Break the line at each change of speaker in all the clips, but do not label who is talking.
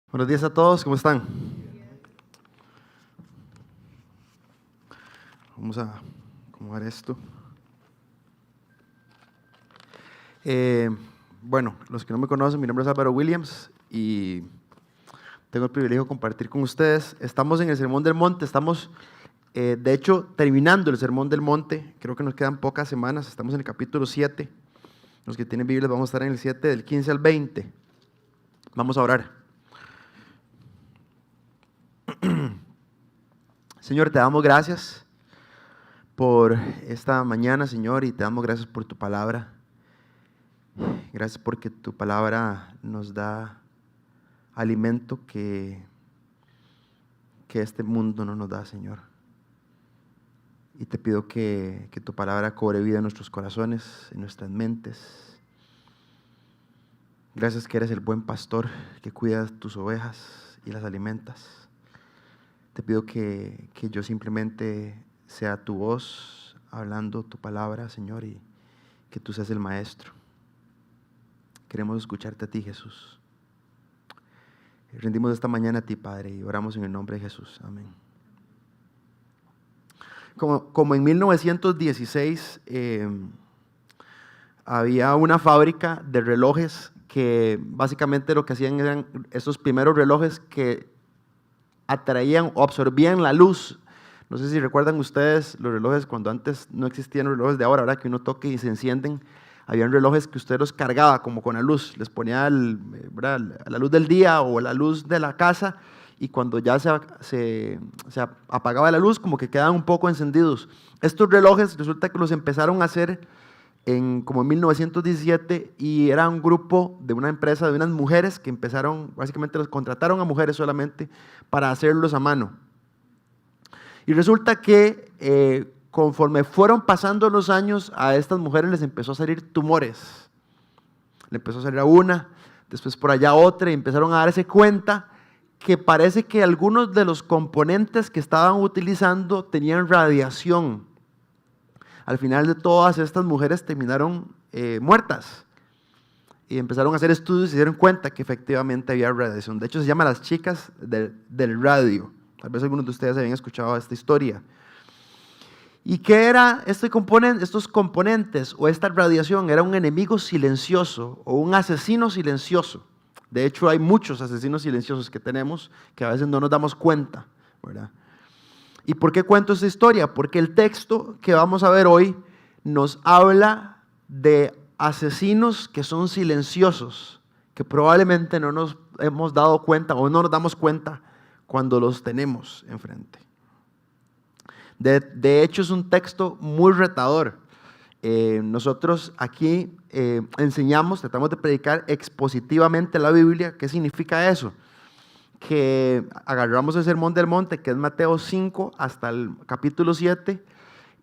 Buenos días a todos, ¿cómo están? Vamos a acomodar esto. Bueno, los que no me conocen, mi nombre es Álvaro Williams y tengo el privilegio de compartir con ustedes. Estamos en el Sermón del Monte, estamos de hecho terminando el Sermón del Monte, creo que nos quedan pocas semanas, estamos en el capítulo 7. Los que tienen Biblia vamos a estar en el 7 del 15 al 20. Vamos a orar. Señor, te damos gracias por esta mañana, Señor, y te damos gracias por tu palabra. Gracias porque tu palabra nos da alimento que este mundo no nos da, Señor. Y te pido que tu palabra cobre vida en nuestros corazones, en nuestras mentes. Gracias que eres el buen pastor que cuida tus ovejas y las alimentas. Te pido que yo simplemente sea tu voz hablando tu palabra, Señor, y que tú seas el maestro. Queremos escucharte a ti, Jesús. Rendimos esta mañana a ti, Padre, y oramos en el nombre de Jesús. Amén. Como en 1916 había una fábrica de relojes que básicamente lo que hacían eran esos primeros relojes que atraían o absorbían la luz. No sé si recuerdan ustedes los relojes cuando antes no existían los relojes de ahora que uno toque y se encienden. Habían relojes que usted los cargaba como con la luz, les ponía la luz del día o la luz de la casa, y cuando ya se apagaba la luz, como que quedaban un poco encendidos. Estos relojes resulta que los empezaron a hacer como en 1917, y era un grupo de una empresa de unas mujeres que empezaron, básicamente los contrataron a mujeres solamente para hacerlos a mano. Y resulta que conforme fueron pasando los años, a estas mujeres les empezó a salir tumores. Le empezó a salir a una, después por allá otra, y empezaron a darse cuenta que parece que algunos de los componentes que estaban utilizando tenían radiación. Al final de todas estas mujeres terminaron muertas. Y empezaron a hacer estudios y se dieron cuenta que efectivamente había radiación. De hecho, se llama las chicas del radio. Tal vez algunos de ustedes habían escuchado esta historia. ¿Y qué era estos componentes o esta radiación? Era un enemigo silencioso o un asesino silencioso. De hecho, hay muchos asesinos silenciosos que tenemos que a veces no nos damos cuenta, ¿verdad? ¿Y por qué cuento esta historia? Porque el texto que vamos a ver hoy nos habla de asesinos que son silenciosos, que probablemente no nos hemos dado cuenta o no nos damos cuenta cuando los tenemos enfrente. De hecho, es un texto muy retador. Nosotros aquí tratamos de predicar expositivamente la Biblia. ¿Qué significa eso? Que agarramos el Sermón del Monte, que es Mateo 5 hasta el capítulo 7,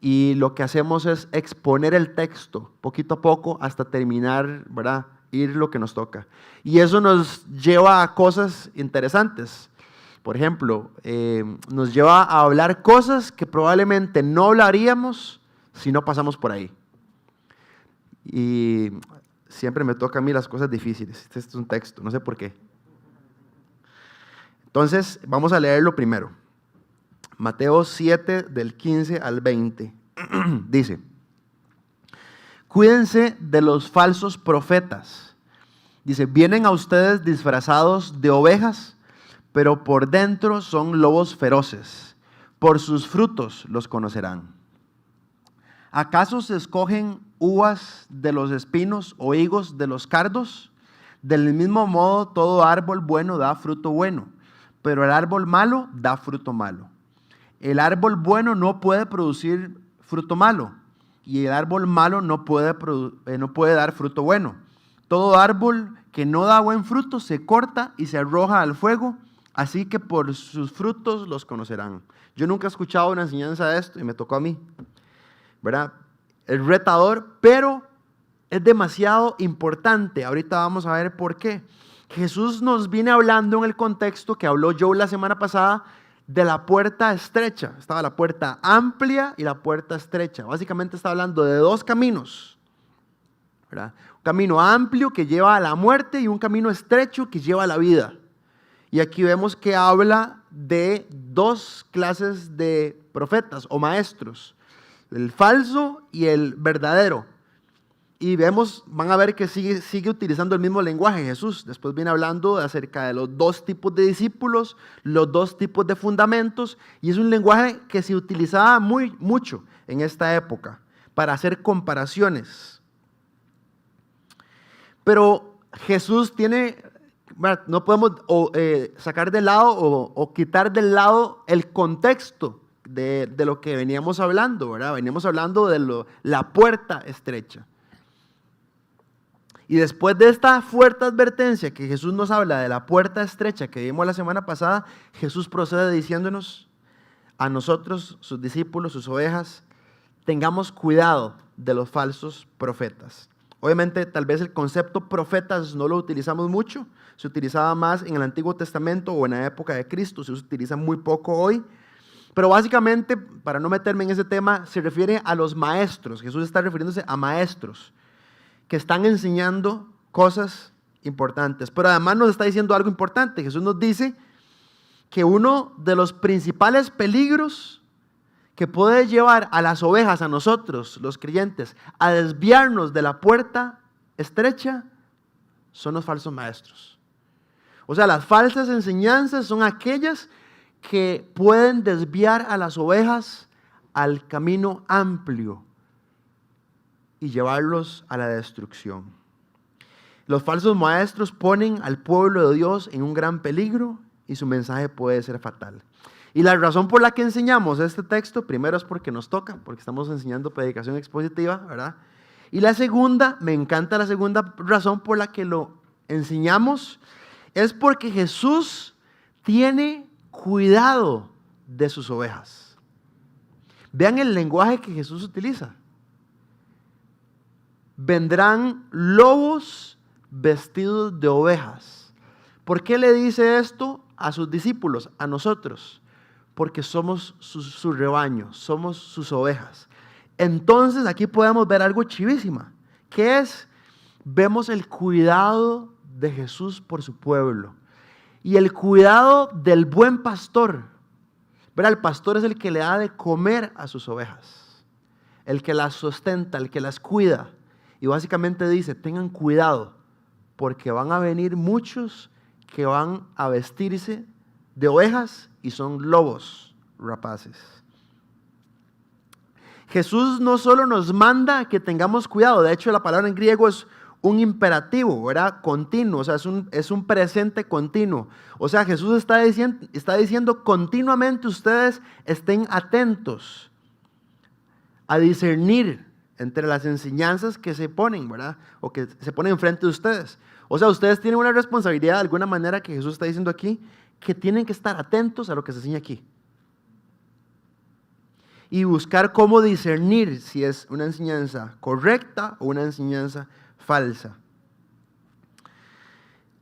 y lo que hacemos es exponer el texto poquito a poco hasta terminar, ¿verdad? Ir lo que nos toca. Y eso nos lleva a cosas interesantes. Por ejemplo, nos lleva a hablar cosas que probablemente no hablaríamos si no pasamos por ahí. Y siempre me toca a mí las cosas difíciles. Este es un texto, no sé por qué. Entonces, vamos a leerlo primero. Mateo 7, del 15 al 20. Dice: cuídense de los falsos profetas. Dice: vienen a ustedes disfrazados de ovejas, pero por dentro son lobos feroces. Por sus frutos los conocerán. ¿Acaso se escogen uvas de los espinos o higos de los cardos? Del mismo modo, todo árbol bueno da fruto bueno, pero el árbol malo da fruto malo. El árbol bueno no puede producir fruto malo, y el árbol malo no puede dar fruto bueno. Todo árbol que no da buen fruto se corta y se arroja al fuego. Así que por sus frutos los conocerán. Yo nunca he escuchado una enseñanza de esto y me tocó a mí, ¿verdad? Es retador, pero es demasiado importante. Ahorita vamos a ver por qué. Jesús nos viene hablando en el contexto que habló Joe la semana pasada de la puerta estrecha. Estaba la puerta amplia y la puerta estrecha. Básicamente está hablando de dos caminos, ¿verdad? Un camino amplio que lleva a la muerte y un camino estrecho que lleva a la vida. Y aquí vemos que habla de dos clases de profetas o maestros, el falso y el verdadero. Y van a ver que sigue utilizando el mismo lenguaje Jesús. Después viene hablando acerca de los dos tipos de discípulos, los dos tipos de fundamentos, y es un lenguaje que se utilizaba mucho en esta época para hacer comparaciones. Pero Jesús no podemos sacar de lado o quitar del lado el contexto de lo que veníamos hablando, ¿verdad? Veníamos hablando de la puerta estrecha. Y después de esta fuerte advertencia que Jesús nos habla de la puerta estrecha que vimos la semana pasada, Jesús procede diciéndonos a nosotros, sus discípulos, sus ovejas, tengamos cuidado de los falsos profetas. Obviamente, tal vez el concepto profetas no lo utilizamos mucho, se utilizaba más en el Antiguo Testamento o en la época de Cristo, se utiliza muy poco hoy, pero básicamente, para no meterme en ese tema, se refiere a los maestros. Jesús está refiriéndose a maestros que están enseñando cosas importantes, pero además nos está diciendo algo importante. Jesús nos dice que uno de los principales peligros que puede llevar a las ovejas, a nosotros, los creyentes, a desviarnos de la puerta estrecha, son los falsos maestros. O sea, las falsas enseñanzas son aquellas que pueden desviar a las ovejas al camino amplio y llevarlos a la destrucción. Los falsos maestros ponen al pueblo de Dios en un gran peligro y su mensaje puede ser fatal. Y la razón por la que enseñamos este texto, primero es porque nos toca, porque estamos enseñando predicación expositiva, ¿verdad? Y la segunda, me encanta la segunda razón por la que lo enseñamos, es porque Jesús tiene cuidado de sus ovejas. Vean el lenguaje que Jesús utiliza. Vendrán lobos vestidos de ovejas. ¿Por qué le dice esto a sus discípulos, a nosotros? Porque somos su rebaño, somos sus ovejas. Entonces aquí podemos ver algo chivísima, que es, vemos el cuidado de Jesús por su pueblo y el cuidado del buen pastor. ¿Verdad? El pastor es el que le da de comer a sus ovejas, el que las sustenta, el que las cuida. Y básicamente dice, tengan cuidado, porque van a venir muchos que van a vestirse de ovejas y son lobos rapaces. Jesús no solo nos manda que tengamos cuidado, de hecho la palabra en griego es un imperativo, ¿verdad? Continuo, o sea, es un presente continuo. O sea, Jesús está diciendo continuamente ustedes estén atentos a discernir entre las enseñanzas que se ponen, ¿verdad? O que se ponen enfrente de ustedes. O sea, ustedes tienen una responsabilidad de alguna manera que Jesús está diciendo aquí, que tienen que estar atentos a lo que se enseña aquí. Y buscar cómo discernir si es una enseñanza correcta o una enseñanza falsa.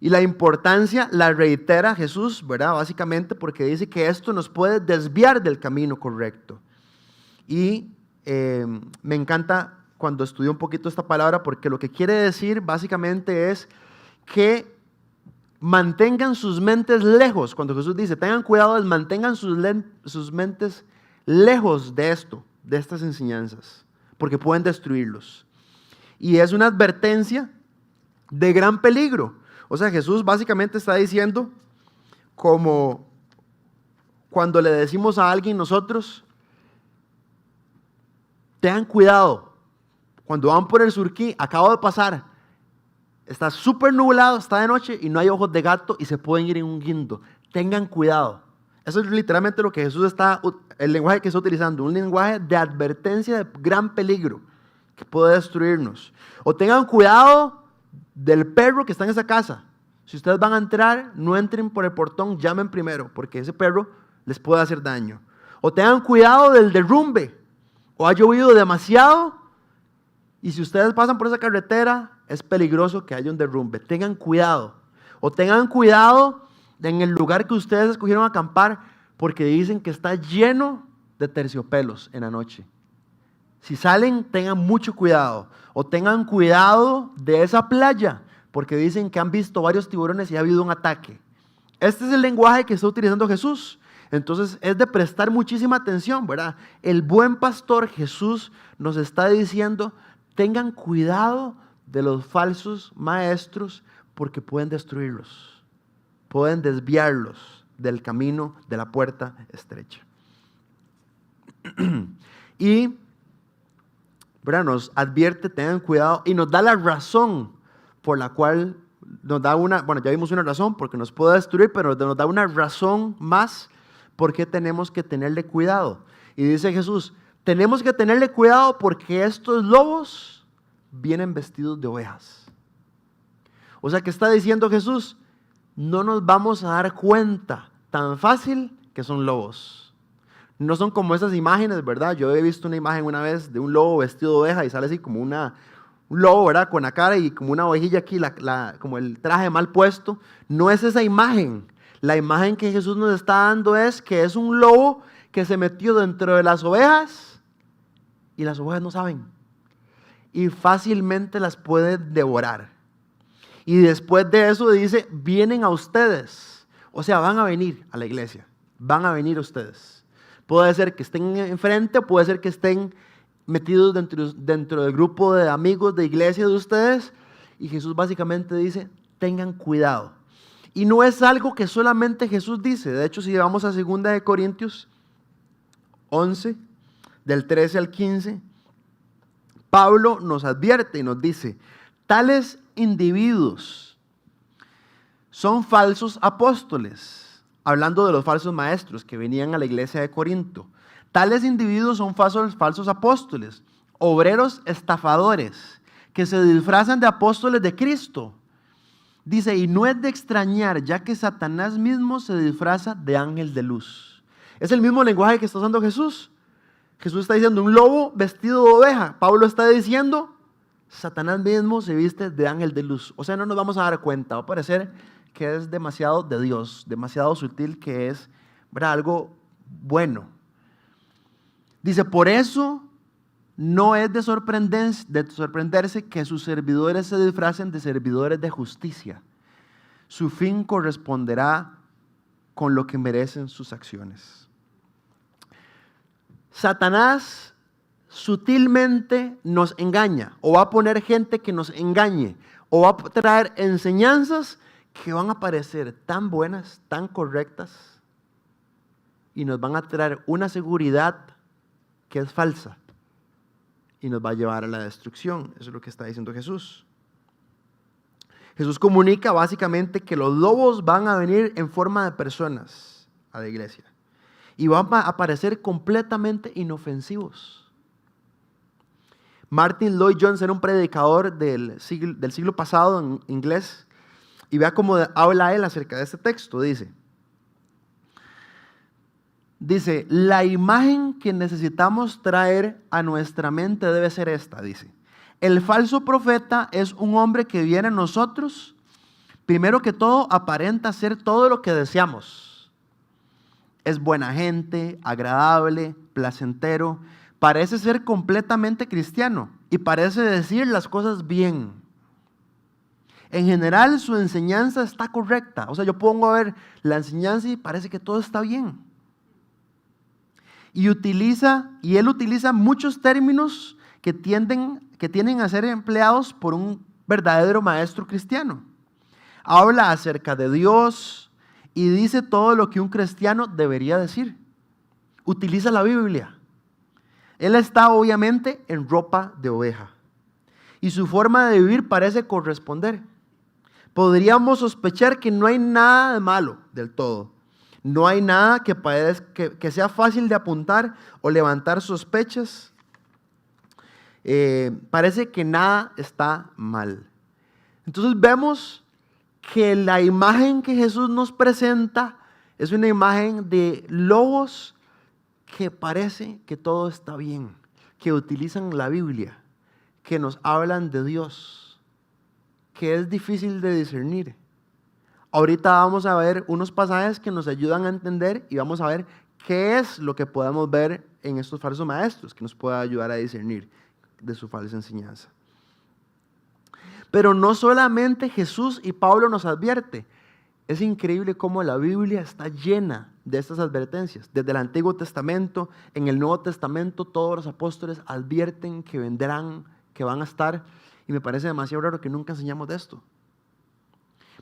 Y la importancia la reitera Jesús, ¿verdad? Básicamente porque dice que esto nos puede desviar del camino correcto. Y me encanta cuando estudio un poquito esta palabra porque lo que quiere decir básicamente es que mantengan sus mentes lejos. Cuando Jesús dice, tengan cuidado, mantengan sus mentes lejos de esto, de estas enseñanzas, porque pueden destruirlos. Y es una advertencia de gran peligro. O sea, Jesús básicamente está diciendo, como cuando le decimos a alguien nosotros, tengan cuidado, cuando van por el Surquí, acabo de pasar, está súper nublado, está de noche y no hay ojos de gato y se pueden ir en un guindo. Tengan cuidado. Eso es literalmente lo que Jesús el lenguaje que está utilizando, un lenguaje de advertencia de gran peligro que puede destruirnos. O tengan cuidado del perro que está en esa casa. Si ustedes van a entrar, no entren por el portón, llamen primero, porque ese perro les puede hacer daño. O tengan cuidado del derrumbe. O ha llovido demasiado y si ustedes pasan por esa carretera es peligroso que haya un derrumbe. Tengan cuidado. O tengan cuidado en el lugar que ustedes escogieron acampar porque dicen que está lleno de terciopelos en la noche. Si salen, tengan mucho cuidado. O tengan cuidado de esa playa porque dicen que han visto varios tiburones y ha habido un ataque. Este es el lenguaje que está utilizando Jesús. Entonces es de prestar muchísima atención, ¿verdad? El buen pastor Jesús nos está diciendo, tengan cuidado de los falsos maestros porque pueden destruirlos, pueden desviarlos del camino de la puerta estrecha. Y, ¿verdad?, nos advierte, tengan cuidado, y nos da la razón por la cual nos da ya vimos una razón porque nos puede destruir, pero nos da una razón más por qué tenemos que tenerle cuidado. Y dice Jesús, tenemos que tenerle cuidado porque estos lobos vienen vestidos de ovejas. O sea, que está diciendo Jesús, no nos vamos a dar cuenta tan fácil que son lobos. No son como esas imágenes, ¿verdad? Yo he visto una imagen una vez de un lobo vestido de oveja y sale así como un lobo, ¿verdad?, con la cara y como una ovejilla aquí, como el traje mal puesto. No es esa imagen. La imagen que Jesús nos está dando es que es un lobo que se metió dentro de las ovejas y las ovejas no saben. Y fácilmente las puede devorar. Y después de eso dice, vienen a ustedes. O sea, van a venir a la iglesia. Van a venir a ustedes. Puede ser que estén enfrente, puede ser que estén metidos dentro del grupo de amigos de iglesia de ustedes, y Jesús básicamente dice, tengan cuidado. Y no es algo que solamente Jesús dice. De hecho, si vamos a 2 Corintios 11, del 13 al 15, Pablo nos advierte y nos dice, tales individuos son falsos apóstoles, hablando de los falsos maestros que venían a la iglesia de Corinto. Tales individuos son falsos apóstoles, obreros estafadores, que se disfrazan de apóstoles de Cristo. Dice, y no es de extrañar, ya que Satanás mismo se disfraza de ángel de luz. Es el mismo lenguaje que está usando Jesús. Jesús está diciendo un lobo vestido de oveja. Pablo está diciendo, Satanás mismo se viste de ángel de luz. O sea, no nos vamos a dar cuenta. Va a parecer que es demasiado de Dios, demasiado sutil, que es, ¿verdad?, algo bueno. Dice, por eso no es de sorprenderse que sus servidores se disfracen de servidores de justicia. Su fin corresponderá con lo que merecen sus acciones. Satanás sutilmente nos engaña, o va a poner gente que nos engañe, o va a traer enseñanzas que van a parecer tan buenas, tan correctas, y nos van a traer una seguridad que es falsa y nos va a llevar a la destrucción. Eso es lo que está diciendo Jesús. Jesús comunica básicamente que los lobos van a venir en forma de personas a la iglesia y van a parecer completamente inofensivos. Martin Lloyd-Jones era un predicador del siglo pasado en inglés, y vea cómo habla él acerca de este texto. Dice, la imagen que necesitamos traer a nuestra mente debe ser esta, dice. El falso profeta es un hombre que viene a nosotros, primero que todo, aparenta ser todo lo que deseamos. Es buena gente, agradable, placentero, parece ser completamente cristiano y parece decir las cosas bien. En general, su enseñanza está correcta. O sea, yo pongo a ver la enseñanza y parece que todo está bien. Y él utiliza muchos términos que tienden a ser empleados por un verdadero maestro cristiano. Habla acerca de Dios y dice todo lo que un cristiano debería decir. Utiliza la Biblia. Él está obviamente en ropa de oveja y su forma de vivir parece corresponder. Podríamos sospechar que no hay nada de malo del todo. No hay nada que sea fácil de apuntar o levantar sospechas. Parece que nada está mal. Entonces vemos que la imagen que Jesús nos presenta es una imagen de lobos que parece que todo está bien, que utilizan la Biblia, que nos hablan de Dios, que es difícil de discernir. Ahorita vamos a ver unos pasajes que nos ayudan a entender y vamos a ver qué es lo que podemos ver en estos falsos maestros que nos pueda ayudar a discernir de su falsa enseñanza. Pero no solamente Jesús y Pablo nos advierte. Es increíble cómo la Biblia está llena de estas advertencias. Desde el Antiguo Testamento, en el Nuevo Testamento, todos los apóstoles advierten que vendrán, que van a estar, y me parece demasiado raro que nunca enseñamos de esto.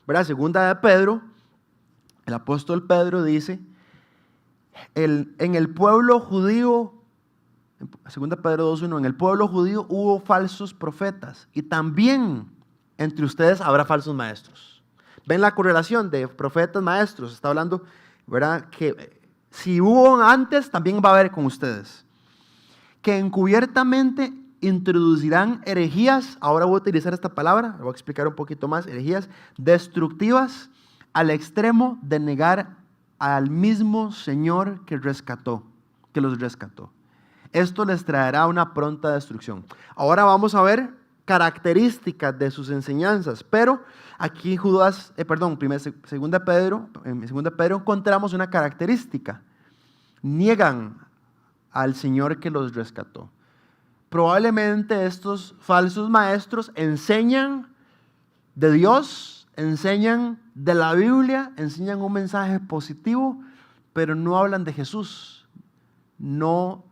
¿Verdad? Segunda de Pedro, el apóstol Pedro dice, en el pueblo judío, segunda Pedro 2:1, en el pueblo judío hubo falsos profetas, y también entre ustedes habrá falsos maestros. ¿Ven la correlación de profetas, maestros? Está hablando, ¿verdad? Que si hubo antes, también va a haber con ustedes. Que encubiertamente introducirán herejías, ahora voy a utilizar esta palabra, voy a explicar un poquito más, herejías destructivas al extremo de negar al mismo Señor que los rescató. Esto les traerá una pronta destrucción. Ahora vamos a ver características de sus enseñanzas, pero aquí en segunda Pedro encontramos una característica: niegan al Señor que los rescató. Probablemente estos falsos maestros enseñan de Dios, enseñan de la Biblia, enseñan un mensaje positivo, pero no hablan de Jesús. No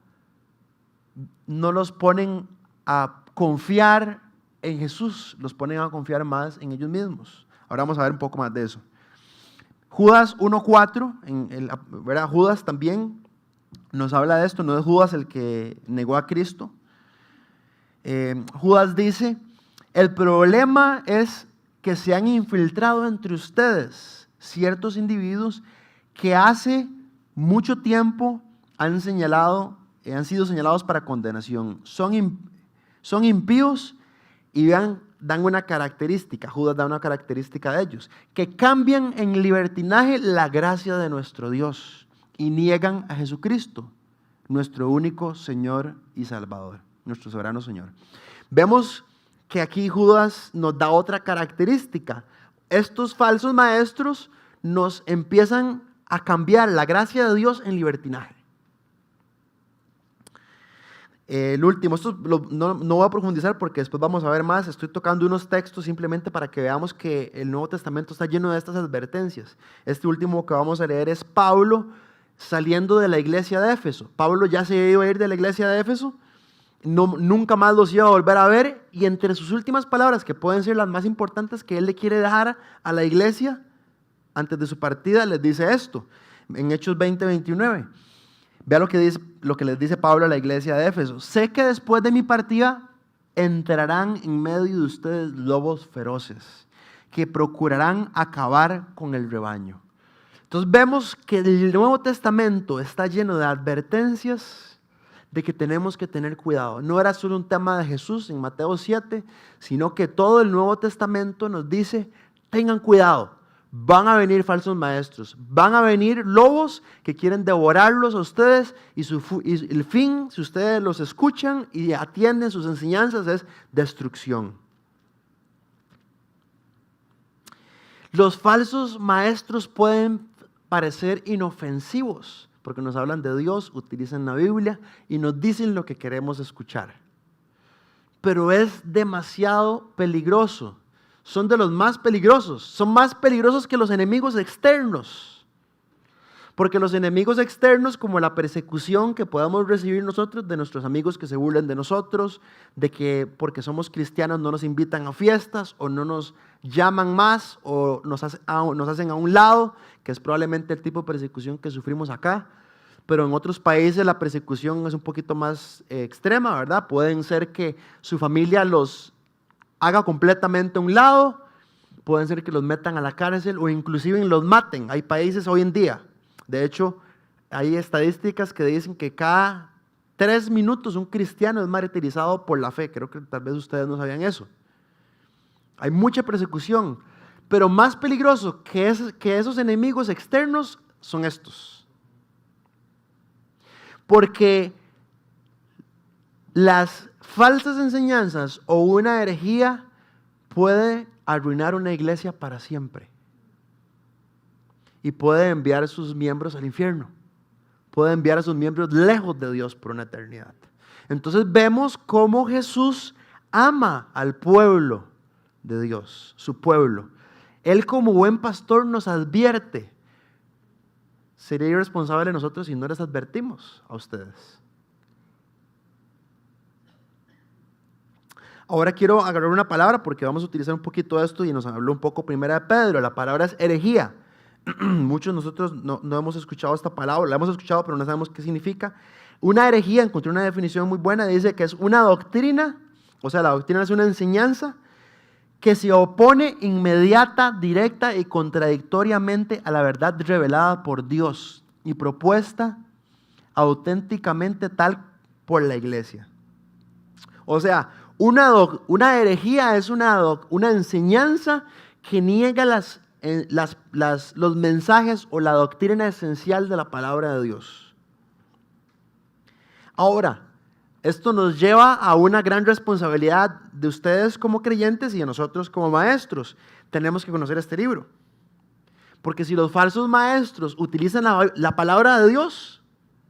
los ponen a confiar en Jesús, los ponen a confiar más en ellos mismos. Ahora vamos a ver un poco más de eso. Judas 1:4, ¿verdad? Judas también nos habla de esto, no es Judas el que negó a Cristo. Judas dice, el problema es que se han infiltrado entre ustedes ciertos individuos que hace mucho tiempo han sido señalados para condenación. Son impíos y dan una característica, Judas da una característica de ellos, que cambian en libertinaje la gracia de nuestro Dios y niegan a Jesucristo, nuestro único Señor y Salvador, nuestro soberano Señor. Vemos que aquí Judas nos da otra característica. Estos falsos maestros nos empiezan a cambiar la gracia de Dios en libertinaje. El último, no voy a profundizar porque después vamos a ver más. Estoy tocando unos textos simplemente para que veamos que el Nuevo Testamento está lleno de estas advertencias. Este último que vamos a leer es Pablo saliendo de la iglesia de Éfeso. Pablo ya se iba a ir de la iglesia de Éfeso, nunca más los iba a volver a ver, y entre sus últimas palabras, que pueden ser las más importantes que él le quiere dejar a la iglesia antes de su partida, les dice esto, en Hechos 20:29. Vea lo que les dice Pablo a la iglesia de Éfeso. Sé que después de mi partida entrarán en medio de ustedes lobos feroces que procurarán acabar con el rebaño. Entonces vemos que el Nuevo Testamento está lleno de advertencias de que tenemos que tener cuidado. No era solo un tema de Jesús en Mateo 7, sino que todo el Nuevo Testamento nos dice, tengan cuidado. Van a venir falsos maestros, van a venir lobos que quieren devorarlos a ustedes y el fin, si ustedes los escuchan y atienden sus enseñanzas, es destrucción. Los falsos maestros pueden parecer inofensivos porque nos hablan de Dios, utilizan la Biblia y nos dicen lo que queremos escuchar. Pero es demasiado peligroso. Son de los más peligrosos. Son más peligrosos que los enemigos externos. Porque los enemigos externos, como la persecución que podamos recibir nosotros de nuestros amigos que se burlen de nosotros, de que porque somos cristianos no nos invitan a fiestas o no nos llaman más o nos hacen a un lado, que es probablemente el tipo de persecución que sufrimos acá. Pero en otros países la persecución es un poquito más extrema, ¿verdad? Pueden ser que su familia los haga completamente a un lado, pueden ser que los metan a la cárcel o inclusive los maten. Hay países hoy en día, de hecho, hay estadísticas que dicen que cada 3 minutos un cristiano es martirizado por la fe. Creo que tal vez ustedes no sabían eso. Hay mucha persecución, pero más peligroso que esos enemigos externos son estos. Porque las falsas enseñanzas o una herejía puede arruinar una iglesia para siempre y puede enviar a sus miembros al infierno, puede enviar a sus miembros lejos de Dios por una eternidad. Entonces vemos cómo Jesús ama al pueblo de Dios, su pueblo. Él como buen pastor nos advierte. Sería irresponsable de nosotros si no les advertimos a ustedes. Ahora quiero agarrar una palabra porque vamos a utilizar un poquito de esto y nos habló un poco primera de Pedro. La palabra es herejía. Muchos de nosotros no hemos escuchado esta palabra, la hemos escuchado pero no sabemos qué significa. Una herejía, encontré una definición muy buena, dice que es una doctrina, o sea, la doctrina es una enseñanza que se opone inmediata, directa y contradictoriamente a la verdad revelada por Dios y propuesta auténticamente tal por la iglesia. O sea, una herejía es una enseñanza que niega los mensajes o la doctrina esencial de la palabra de Dios. Ahora, esto nos lleva a una gran responsabilidad de ustedes como creyentes y de nosotros como maestros. Tenemos que conocer este libro. Porque si los falsos maestros utilizan la palabra de Dios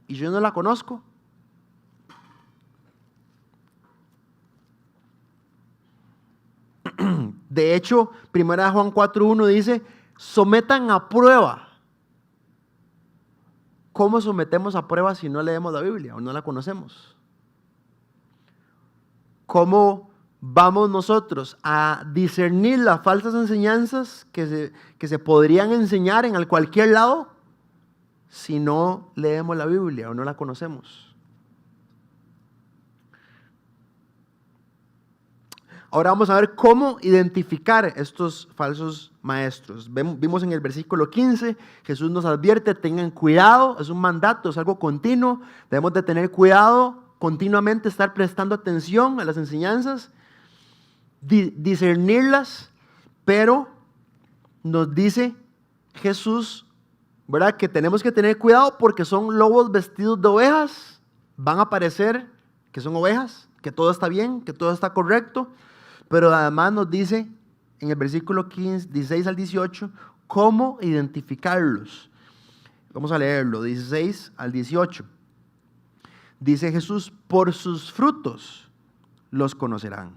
y yo no la conozco, de hecho, 1 Juan 4:1 dice, sometan a prueba. ¿Cómo sometemos a prueba si no leemos la Biblia o no la conocemos? ¿Cómo vamos nosotros a discernir las falsas enseñanzas que se podrían enseñar en cualquier lado si no leemos la Biblia o no la conocemos? Ahora vamos a ver cómo identificar estos falsos maestros. Vimos en el versículo 15, Jesús nos advierte, tengan cuidado, es un mandato, es algo continuo, debemos de tener cuidado, continuamente estar prestando atención a las enseñanzas, discernirlas, pero nos dice Jesús, ¿verdad?, que tenemos que tener cuidado porque son lobos vestidos de ovejas, van a parecer que son ovejas, que todo está bien, que todo está correcto, pero además nos dice en el versículo 15, 16 al 18, cómo identificarlos. Vamos a leerlo, 16 al 18. Dice Jesús, por sus frutos los conocerán.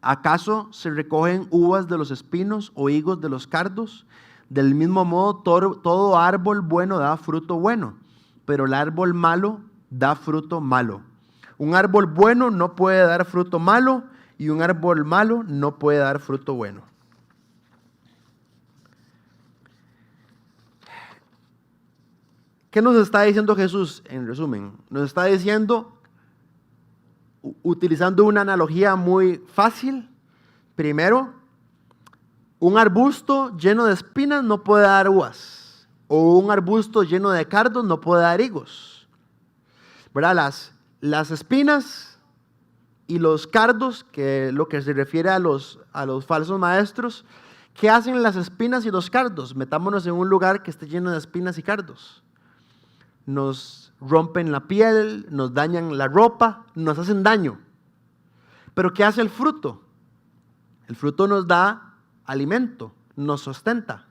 ¿Acaso se recogen uvas de los espinos o higos de los cardos? Del mismo modo, todo árbol bueno da fruto bueno, pero el árbol malo da fruto malo. Un árbol bueno no puede dar fruto malo, y un árbol malo no puede dar fruto bueno. ¿Qué nos está diciendo Jesús en resumen? Nos está diciendo, utilizando una analogía muy fácil, primero, un arbusto lleno de espinas no puede dar uvas, o un arbusto lleno de cardos no puede dar higos. ¿Verdad? Las espinas y los cardos, que lo que se refiere a los falsos maestros, ¿qué hacen las espinas y los cardos? Metámonos en un lugar que esté lleno de espinas y cardos. Nos rompen la piel, nos dañan la ropa, nos hacen daño. Pero ¿qué hace el fruto? El fruto nos da alimento, nos sustenta.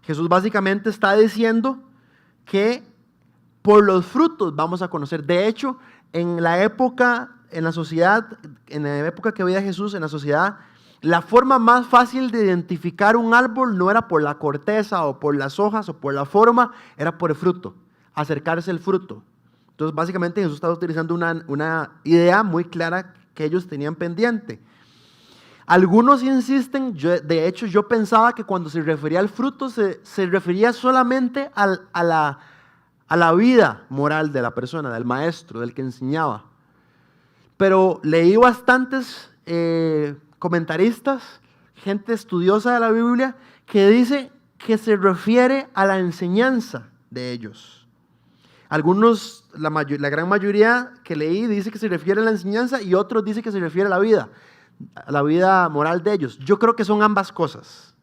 Jesús básicamente está diciendo que por los frutos vamos a conocer. De hecho, en la época que veía Jesús, en la sociedad, la forma más fácil de identificar un árbol no era por la corteza o por las hojas o por la forma, era por el fruto, acercarse al fruto. Entonces, básicamente Jesús estaba utilizando una idea muy clara que ellos tenían pendiente. Algunos insisten, de hecho yo pensaba que cuando se refería al fruto se refería solamente a la vida moral de la persona, del maestro, del que enseñaba. Pero leí bastantes comentaristas, gente estudiosa de la Biblia, que dice que se refiere a la enseñanza de ellos. Algunos, la gran mayoría que leí dice que se refiere a la enseñanza y otros dicen que se refiere a la vida moral de ellos. Yo creo que son ambas cosas.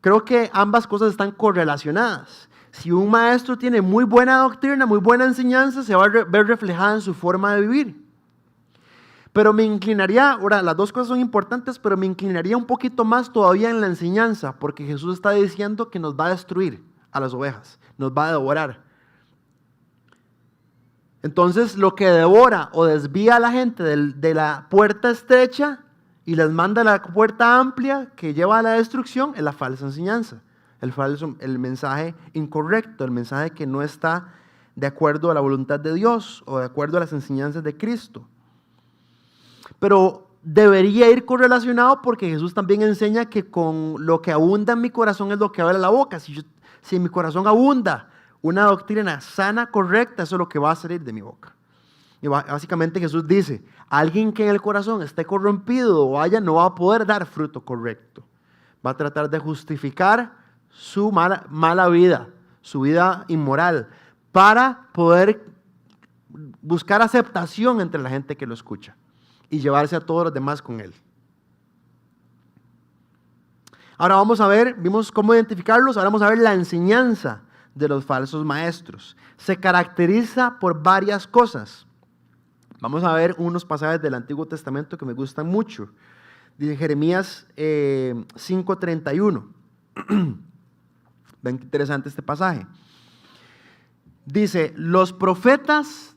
Creo que ambas cosas están correlacionadas. Si un maestro tiene muy buena doctrina, muy buena enseñanza, se va a ver reflejada en su forma de vivir. Pero me inclinaría, ahora las dos cosas son importantes, pero me inclinaría un poquito más todavía en la enseñanza, porque Jesús está diciendo que nos va a destruir a las ovejas, nos va a devorar. Entonces, lo que devora o desvía a la gente de la puerta estrecha y les manda la puerta amplia que lleva a la destrucción, es la falsa enseñanza, el mensaje incorrecto, el mensaje que no está de acuerdo a la voluntad de Dios o de acuerdo a las enseñanzas de Cristo. Pero debería ir correlacionado porque Jesús también enseña que con lo que abunda en mi corazón es lo que habla la boca. Si en mi corazón abunda una doctrina sana, correcta, eso es lo que va a salir de mi boca. Y básicamente Jesús dice, alguien que en el corazón esté corrompido o vaya, no va a poder dar fruto correcto. Va a tratar de justificar su mala vida, su vida inmoral, para poder buscar aceptación entre la gente que lo escucha y llevarse a todos los demás con él. Ahora vamos a ver, vimos cómo identificarlos, ahora vamos a ver la enseñanza de los falsos maestros. Se caracteriza por varias cosas. Vamos a ver unos pasajes del Antiguo Testamento que me gustan mucho. Dice Jeremías 5:31. Ven qué interesante este pasaje. Dice, los profetas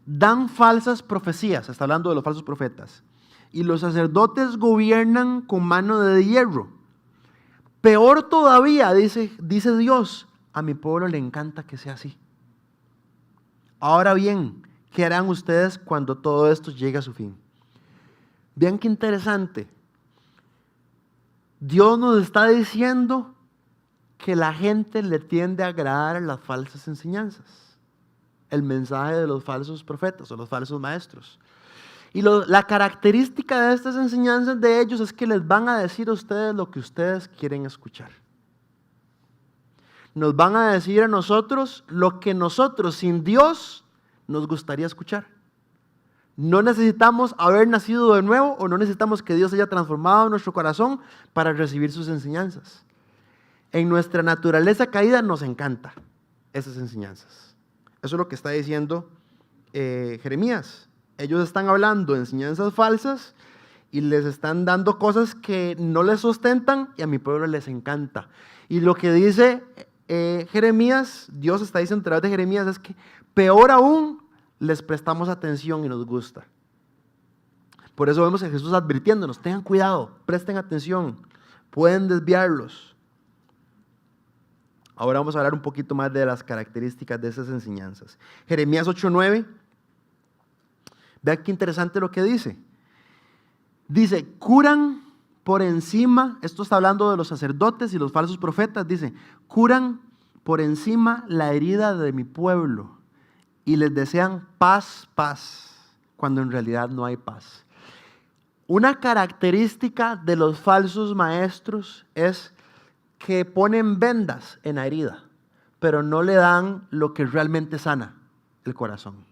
dan falsas profecías, está hablando de los falsos profetas, y los sacerdotes gobiernan con mano de hierro. Peor todavía, dice Dios, a mi pueblo le encanta que sea así. Ahora bien, ¿qué harán ustedes cuando todo esto llegue a su fin? Vean qué interesante. Dios nos está diciendo que la gente le tiende a agradar las falsas enseñanzas, el mensaje de los falsos profetas o los falsos maestros. Y la característica de estas enseñanzas de ellos es que les van a decir a ustedes lo que ustedes quieren escuchar. Nos van a decir a nosotros lo que nosotros sin Dios nos gustaría escuchar. No necesitamos haber nacido de nuevo o no necesitamos que Dios haya transformado nuestro corazón para recibir sus enseñanzas. En nuestra naturaleza caída nos encanta esas enseñanzas. Eso es lo que está diciendo Jeremías. Ellos están hablando de enseñanzas falsas y les están dando cosas que no les sustentan y a mi pueblo les encanta. Y lo que dice Jeremías, Dios está diciendo a través de Jeremías, es que peor aún les prestamos atención y nos gusta. Por eso vemos a Jesús advirtiéndonos, tengan cuidado, presten atención, pueden desviarlos. Ahora vamos a hablar un poquito más de las características de esas enseñanzas. Jeremías 8:9. Vean qué interesante lo que dice. Dice, curan por encima, esto está hablando de los sacerdotes y los falsos profetas, dice, curan por encima la herida de mi pueblo y les desean paz, paz, cuando en realidad no hay paz. Una característica de los falsos maestros es que ponen vendas en la herida, pero no le dan lo que realmente sana el corazón.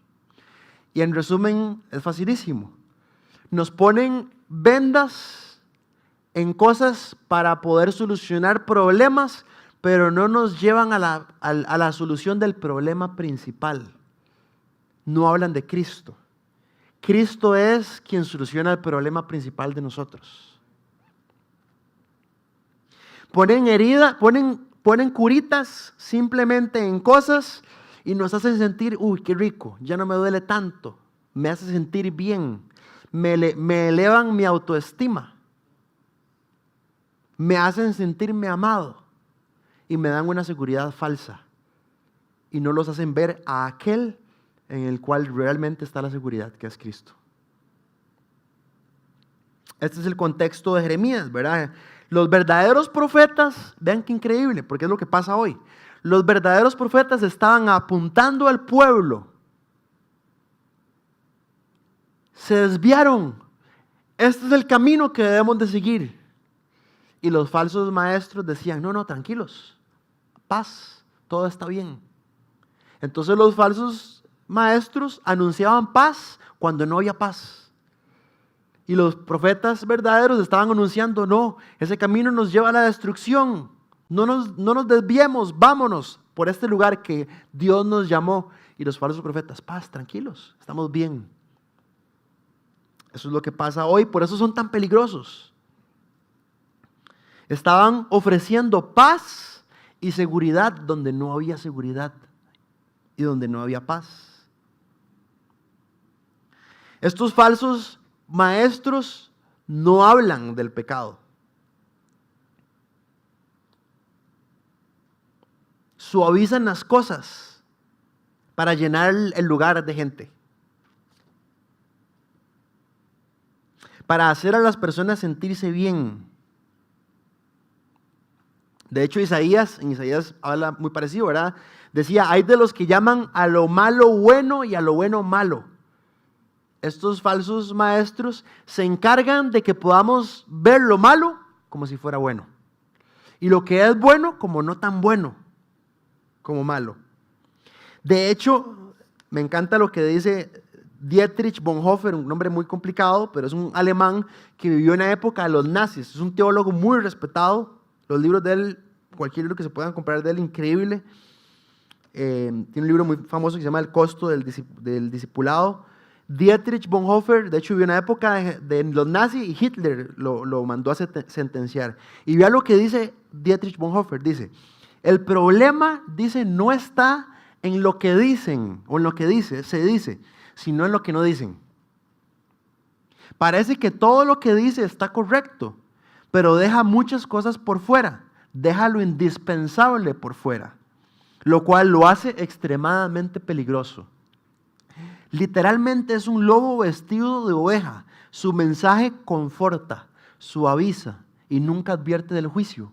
Y en resumen, es facilísimo. Nos ponen vendas en cosas para poder solucionar problemas, pero no nos llevan a la solución del problema principal. No hablan de Cristo. Cristo es quien soluciona el problema principal de nosotros. Ponen heridas, ponen curitas simplemente en cosas y nos hacen sentir, uy, qué rico, ya no me duele tanto, me hace sentir bien, me elevan mi autoestima, me hacen sentirme amado y me dan una seguridad falsa y no los hacen ver a aquel en el cual realmente está la seguridad, que es Cristo. Este es el contexto de Jeremías, ¿verdad? Los verdaderos profetas, vean qué increíble, porque es lo que pasa hoy. Los verdaderos profetas estaban apuntando al pueblo. Se desviaron. Este es el camino que debemos de seguir. Y los falsos maestros decían, no, tranquilos, paz, todo está bien. Entonces los falsos maestros anunciaban paz cuando no había paz. Y los profetas verdaderos estaban anunciando, no, ese camino nos lleva a la destrucción. No nos desviemos, vámonos por este lugar que Dios nos llamó. Y los falsos profetas, paz, tranquilos, estamos bien. Eso es lo que pasa hoy, por eso son tan peligrosos. Estaban ofreciendo paz y seguridad donde no había seguridad y donde no había paz. Estos falsos maestros no hablan del pecado. Suavizan las cosas para llenar el lugar de gente. Para hacer a las personas sentirse bien. De hecho, en Isaías habla muy parecido, ¿verdad? Decía, hay de los que llaman a lo malo bueno y a lo bueno malo. Estos falsos maestros se encargan de que podamos ver lo malo como si fuera bueno. Y lo que es bueno como no tan bueno, como malo. De hecho, me encanta lo que dice Dietrich Bonhoeffer, un nombre muy complicado, pero es un alemán que vivió en la época de los nazis. Es un teólogo muy respetado. Los libros de él, cualquier libro que se puedan comprar de él, increíble. Tiene un libro muy famoso que se llama El costo del discipulado. Dietrich Bonhoeffer, de hecho, vivió en la época de los nazis y Hitler lo mandó a sentenciar. Y vea lo que dice Dietrich Bonhoeffer. Dice, el problema, dice, no está en lo que dicen o en lo que se dice, sino en lo que no dicen. Parece que todo lo que dice está correcto, pero deja muchas cosas por fuera, deja lo indispensable por fuera, lo cual lo hace extremadamente peligroso. Literalmente es un lobo vestido de oveja. Su mensaje conforta, suaviza y nunca advierte del juicio.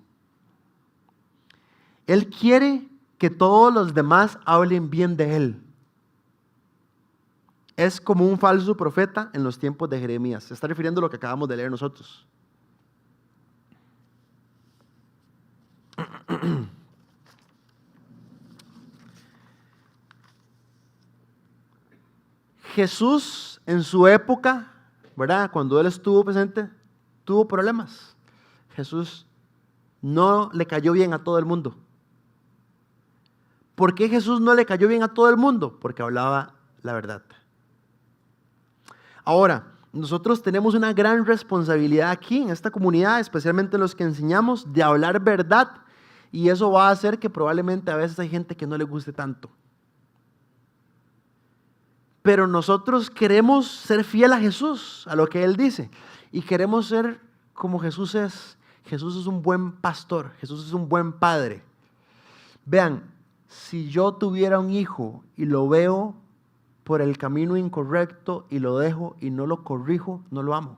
Él quiere que todos los demás hablen bien de él. Es como un falso profeta en los tiempos de Jeremías. Se está refiriendo a lo que acabamos de leer nosotros. Jesús en su época, ¿verdad? Cuando Él estuvo presente, tuvo problemas. Jesús no le cayó bien a todo el mundo. ¿Por qué Jesús no le cayó bien a todo el mundo? Porque hablaba la verdad. Ahora, nosotros tenemos una gran responsabilidad aquí en esta comunidad, especialmente los que enseñamos, de hablar verdad. Y eso va a hacer que probablemente a veces hay gente que no le guste tanto. Pero nosotros queremos ser fiel a Jesús, a lo que Él dice. Y queremos ser como Jesús es. Jesús es un buen pastor, Jesús es un buen padre. Vean, si yo tuviera un hijo y lo veo por el camino incorrecto y lo dejo y no lo corrijo, no lo amo.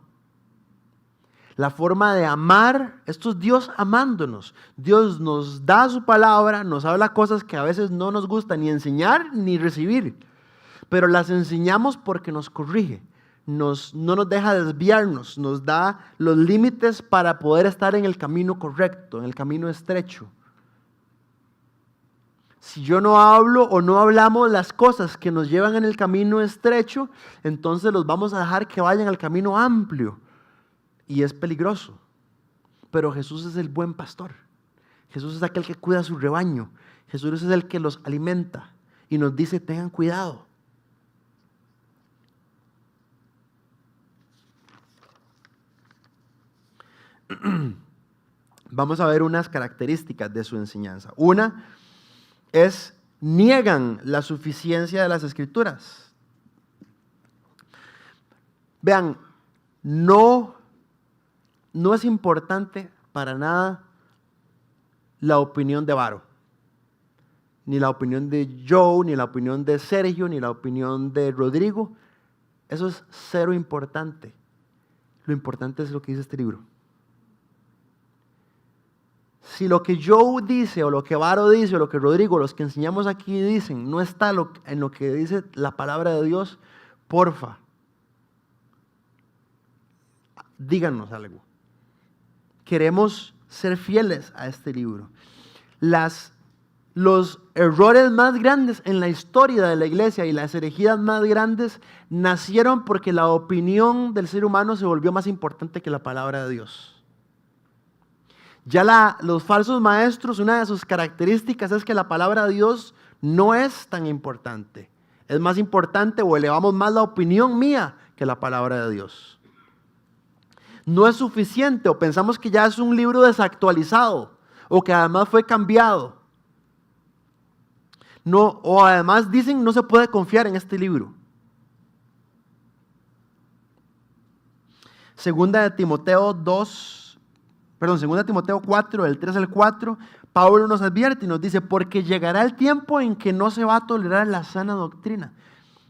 La forma de amar, esto es Dios amándonos. Dios nos da su palabra, nos habla cosas que a veces no nos gusta ni enseñar ni recibir, pero las enseñamos porque nos corrige, no nos deja desviarnos, nos da los límites para poder estar en el camino correcto, en el camino estrecho. Si yo no hablo o no hablamos las cosas que nos llevan en el camino estrecho, entonces los vamos a dejar que vayan al camino amplio. Y es peligroso. Pero Jesús es el buen pastor. Jesús es aquel que cuida su rebaño. Jesús es el que los alimenta. Y nos dice, tengan cuidado. Vamos a ver unas características de su enseñanza. Una es, niegan la suficiencia de las Escrituras. Vean, no es importante para nada la opinión de Varo, ni la opinión de Joe, ni la opinión de Sergio, ni la opinión de Rodrigo. Eso es cero importante. Lo importante es lo que dice este libro. Si lo que Joe dice, o lo que Varo dice, o lo que Rodrigo, los que enseñamos aquí dicen, no está en lo que dice la palabra de Dios, porfa, díganos algo. Queremos ser fieles a este libro. Los errores más grandes en la historia de la iglesia y las herejías más grandes nacieron porque la opinión del ser humano se volvió más importante que la palabra de Dios. Ya los falsos maestros, una de sus características es que la palabra de Dios no es tan importante. Es más importante o elevamos más la opinión mía que la palabra de Dios. No es suficiente o pensamos que ya es un libro desactualizado o que además fue cambiado. No, o además dicen no se puede confiar en este libro. Segunda de Timoteo 4, del 3 al 4, Pablo nos advierte y nos dice, porque llegará el tiempo en que no se va a tolerar la sana doctrina.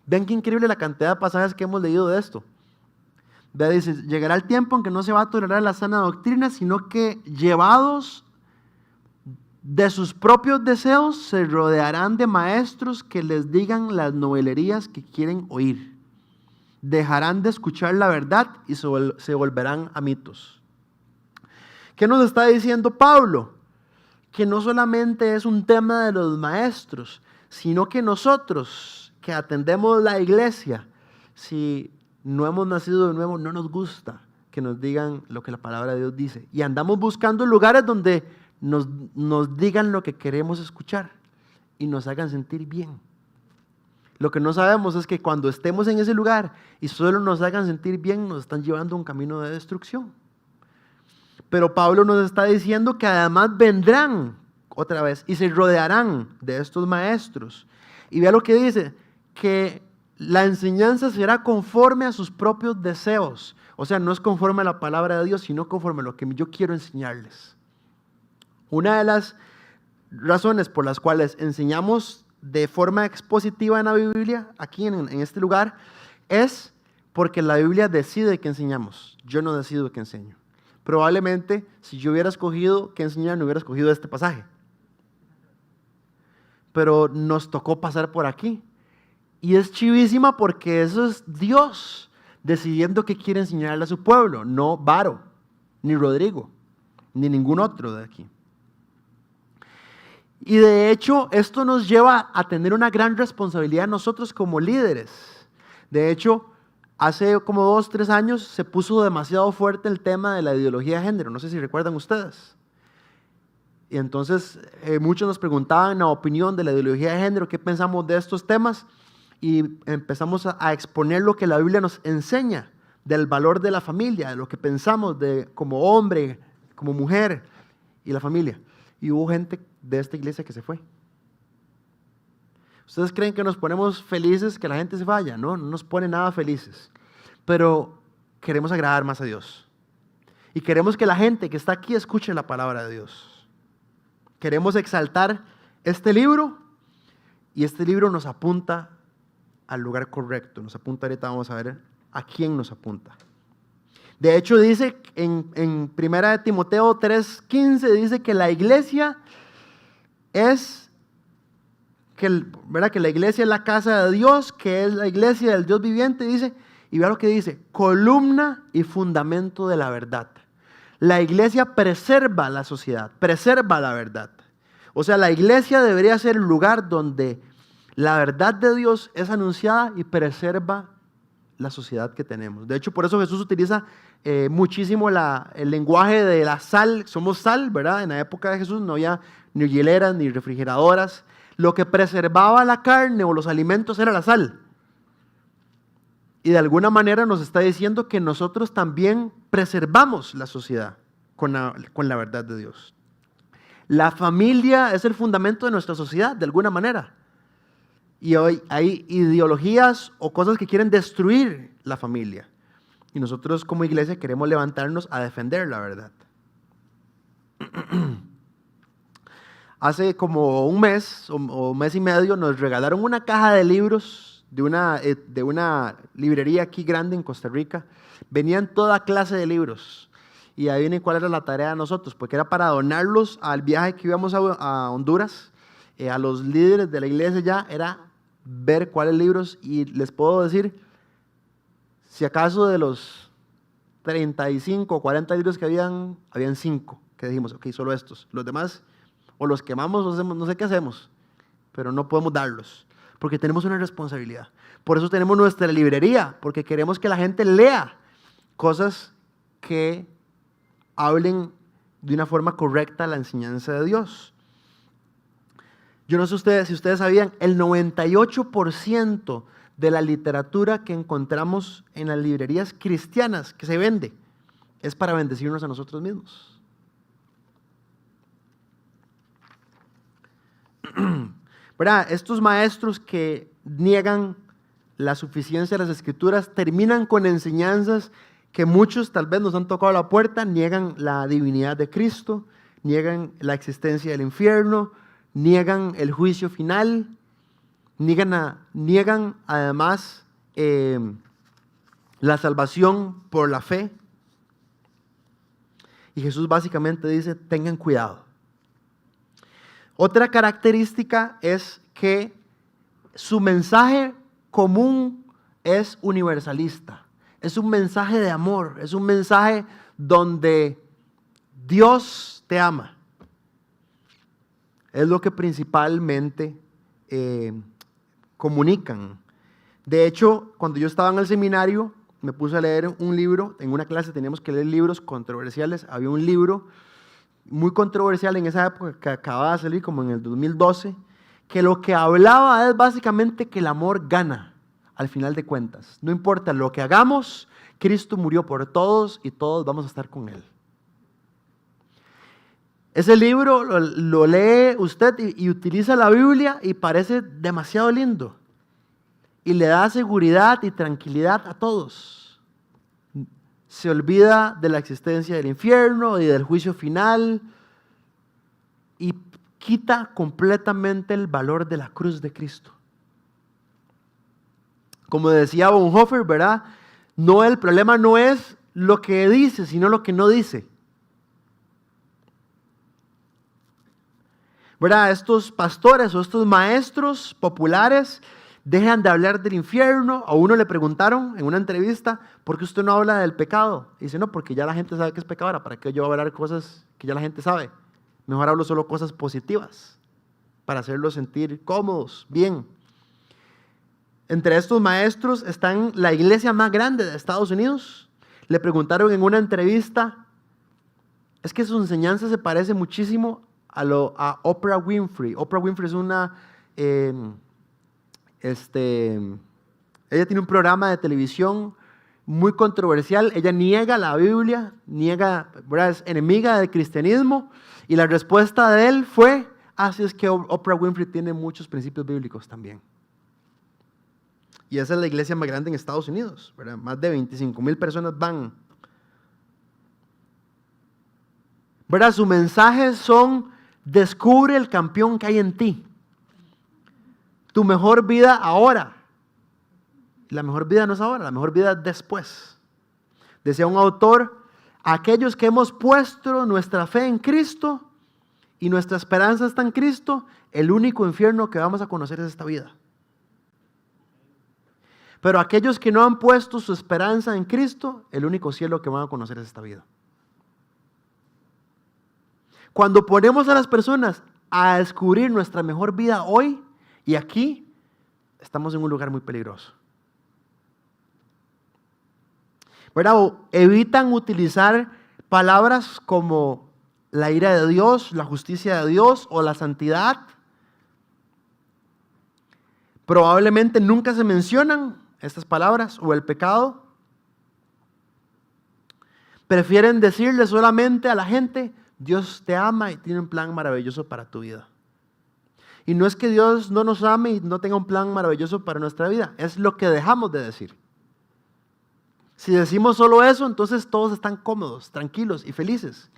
Ven qué increíble la cantidad de pasajes que hemos leído de esto. Dice, llegará el tiempo en que no se va a tolerar la sana doctrina, sino que llevados de sus propios deseos se rodearán de maestros que les digan las novelerías que quieren oír. Dejarán de escuchar la verdad y se volverán a mitos. ¿Qué nos está diciendo Pablo? Que no solamente es un tema de los maestros, sino que nosotros que atendemos la iglesia, si no hemos nacido de nuevo, no nos gusta que nos digan lo que la palabra de Dios dice. Y andamos buscando lugares donde nos digan lo que queremos escuchar y nos hagan sentir bien. Lo que no sabemos es que cuando estemos en ese lugar y solo nos hagan sentir bien, nos están llevando a un camino de destrucción. Pero Pablo nos está diciendo que además vendrán otra vez y se rodearán de estos maestros. Y vea lo que dice, que la enseñanza será conforme a sus propios deseos. O sea, no es conforme a la palabra de Dios, sino conforme a lo que yo quiero enseñarles. Una de las razones por las cuales enseñamos de forma expositiva en la Biblia, aquí en este lugar, es porque la Biblia decide que enseñamos. Yo no decido que enseño. Probablemente, si yo hubiera escogido que enseñar, no hubiera escogido este pasaje. Pero nos tocó pasar por aquí. Y es chivísima porque eso es Dios decidiendo qué quiere enseñarle a su pueblo, no Varo, ni Rodrigo, ni ningún otro de aquí. Y de hecho, esto nos lleva a tener una gran responsabilidad nosotros como líderes. De hecho, hace como 2 o 3 años se puso demasiado fuerte el tema de la ideología de género. No sé si recuerdan ustedes. Y entonces muchos nos preguntaban la opinión de la ideología de género, qué pensamos de estos temas. Y empezamos a exponer lo que la Biblia nos enseña del valor de la familia, de lo que pensamos como hombre, como mujer y la familia. Y hubo gente de esta iglesia que se fue. ¿Ustedes creen que nos ponemos felices que la gente se vaya? No, no nos pone nada felices. Pero queremos agradar más a Dios. Y queremos que la gente que está aquí escuche la palabra de Dios. Queremos exaltar este libro y este libro nos apunta al lugar correcto. Nos apunta, ahorita vamos a ver a quién nos apunta. De hecho dice en 1 Timoteo 3:15 dice que la iglesia es que la iglesia es la casa de Dios, que es la iglesia del Dios viviente, dice, y vea lo que dice, columna y fundamento de la verdad. La iglesia preserva la sociedad, preserva la verdad. O sea, la iglesia debería ser el lugar donde la verdad de Dios es anunciada y preserva la sociedad que tenemos. De hecho, por eso Jesús utiliza muchísimo el lenguaje de la sal. Somos sal, ¿verdad? En la época de Jesús no había ni hieleras ni refrigeradoras. Lo que preservaba la carne o los alimentos era la sal. Y de alguna manera nos está diciendo que nosotros también preservamos la sociedad con la verdad de Dios. La familia es el fundamento de nuestra sociedad, de alguna manera. Y hoy hay ideologías o cosas que quieren destruir la familia. Y nosotros como iglesia queremos levantarnos a defender la verdad. Hace como un mes o mes y medio nos regalaron una caja de libros de una librería aquí grande en Costa Rica. Venían toda clase de libros. Y ahí viene cuál era la tarea de nosotros, porque era para donarlos al viaje que íbamos a Honduras. A los líderes de la iglesia ya era ver cuáles libros, y les puedo decir, si acaso de los 35 o 40 libros que habían 5 que dijimos, ok, solo estos. Los demás o los quemamos o hacemos, no sé qué hacemos, pero no podemos darlos, porque tenemos una responsabilidad. Por eso tenemos nuestra librería, porque queremos que la gente lea cosas que hablen de una forma correcta la enseñanza de Dios. Yo no sé si ustedes sabían, el 98% de la literatura que encontramos en las librerías cristianas que se vende es para bendecirnos a nosotros mismos. ¿Verdad? Estos maestros que niegan la suficiencia de las Escrituras terminan con enseñanzas que muchos tal vez nos han tocado la puerta, niegan la divinidad de Cristo, niegan la existencia del infierno, niegan el juicio final, niegan además la salvación por la fe. Y Jesús básicamente dice, tengan cuidado. Otra característica es que su mensaje común es universalista. Es un mensaje de amor, es un mensaje donde Dios te ama. Es lo que principalmente comunican. De hecho, cuando yo estaba en el seminario, me puse a leer un libro. En una clase teníamos que leer libros controversiales. Había un libro muy controversial en esa época que acababa de salir, como en el 2012, que lo que hablaba es básicamente que el amor gana al final de cuentas. No importa lo que hagamos, Cristo murió por todos y todos vamos a estar con Él. Ese libro lo lee usted y utiliza la Biblia y parece demasiado lindo. Y le da seguridad y tranquilidad a todos. Se olvida de la existencia del infierno y del juicio final y quita completamente el valor de la cruz de Cristo. Como decía Bonhoeffer, ¿verdad? El problema no es lo que dice, sino lo que no dice. ¿Verdad? Estos pastores o estos maestros populares dejan de hablar del infierno. A uno le preguntaron en una entrevista, ¿por qué usted no habla del pecado? Y dice, no, porque ya la gente sabe que es pecadora. ¿Para qué yo voy a hablar cosas que ya la gente sabe? Mejor hablo solo cosas positivas, para hacerlos sentir cómodos, bien. Entre estos maestros están la iglesia más grande de Estados Unidos. Le preguntaron en una entrevista, es que su enseñanza se parece muchísimo a Oprah Winfrey. Oprah Winfrey es una... ella tiene un programa de televisión muy controversial. Ella niega la Biblia, ¿verdad? Es enemiga del cristianismo. Y la respuesta de él fue, así es que Oprah Winfrey tiene muchos principios bíblicos también. Y esa es la iglesia más grande en Estados Unidos, ¿verdad? Más de 25,000 personas van. ¿Verdad? Sus mensajes son, descubre el campeón que hay en ti. Tu mejor vida ahora. La mejor vida no es ahora, la mejor vida es después. Decía un autor, aquellos que hemos puesto nuestra fe en Cristo y nuestra esperanza está en Cristo, el único infierno que vamos a conocer es esta vida. Pero aquellos que no han puesto su esperanza en Cristo, el único cielo que van a conocer es esta vida. Cuando ponemos a las personas a descubrir nuestra mejor vida hoy y aquí, estamos en un lugar muy peligroso. ¿Verdad? Evitan utilizar palabras como la ira de Dios, la justicia de Dios o la santidad. Probablemente nunca se mencionan estas palabras o el pecado. Prefieren decirle solamente a la gente, Dios te ama y tiene un plan maravilloso para tu vida. Y no es que Dios no nos ame y no tenga un plan maravilloso para nuestra vida, es lo que dejamos de decir. Si decimos solo eso, entonces todos están cómodos, tranquilos y felices.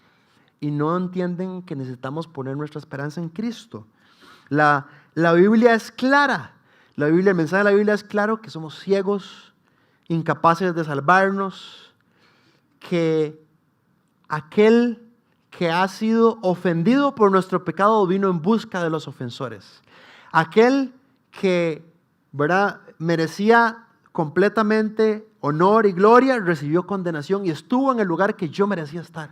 Y no entienden que necesitamos poner nuestra esperanza en Cristo. La Biblia es clara. El mensaje de la Biblia es claro que somos ciegos, incapaces de salvarnos, que aquel que ha sido ofendido por nuestro pecado vino en busca de los ofensores. Aquel que, ¿verdad?, merecía completamente honor y gloria, recibió condenación y estuvo en el lugar que yo merecía estar.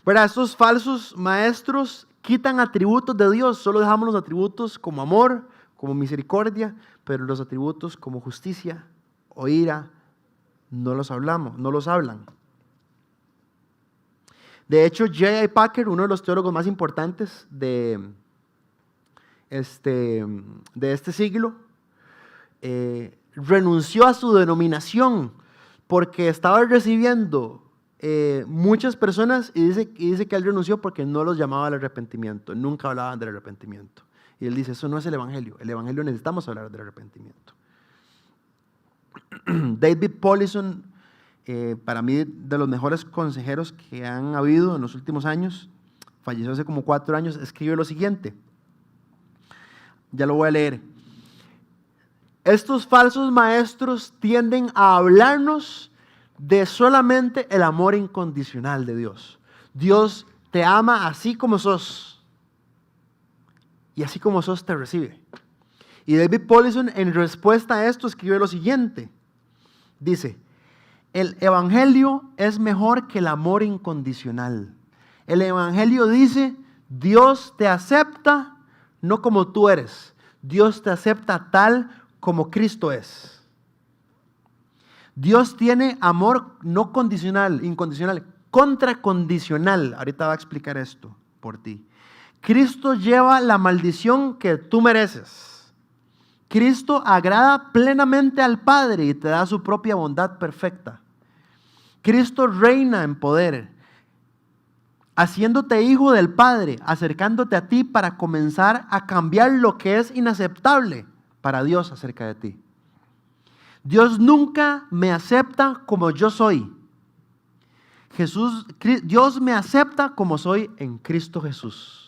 ¿Verdad? Estos falsos maestros quitan atributos de Dios, solo dejamos los atributos como amor, como misericordia, pero los atributos como justicia o ira no los hablan. De hecho, J.I. Packer, uno de los teólogos más importantes de este siglo, renunció a su denominación porque estaba recibiendo muchas personas y dice que él renunció porque no los llamaba al arrepentimiento, nunca hablaban del arrepentimiento. Y él dice, eso no es el Evangelio. El Evangelio necesitamos hablar del arrepentimiento. David Powlison, para mí de los mejores consejeros que han habido en los últimos años, falleció hace como 4 años, escribe lo siguiente. Ya lo voy a leer. Estos falsos maestros tienden a hablarnos de solamente el amor incondicional de Dios. Dios te ama así como sos. Y así como sos te recibe. Y David Powlison, en respuesta a esto, escribe lo siguiente. Dice, el Evangelio es mejor que el amor incondicional. El Evangelio dice, Dios te acepta no como tú eres. Dios te acepta tal como Cristo es. Dios tiene amor no condicional, incondicional, contracondicional. Ahorita va a explicar esto por ti. Cristo lleva la maldición que tú mereces. Cristo agrada plenamente al Padre y te da su propia bondad perfecta. Cristo reina en poder, haciéndote hijo del Padre, acercándote a ti para comenzar a cambiar lo que es inaceptable para Dios acerca de ti. Dios nunca me acepta como yo soy. Dios me acepta como soy en Cristo Jesús.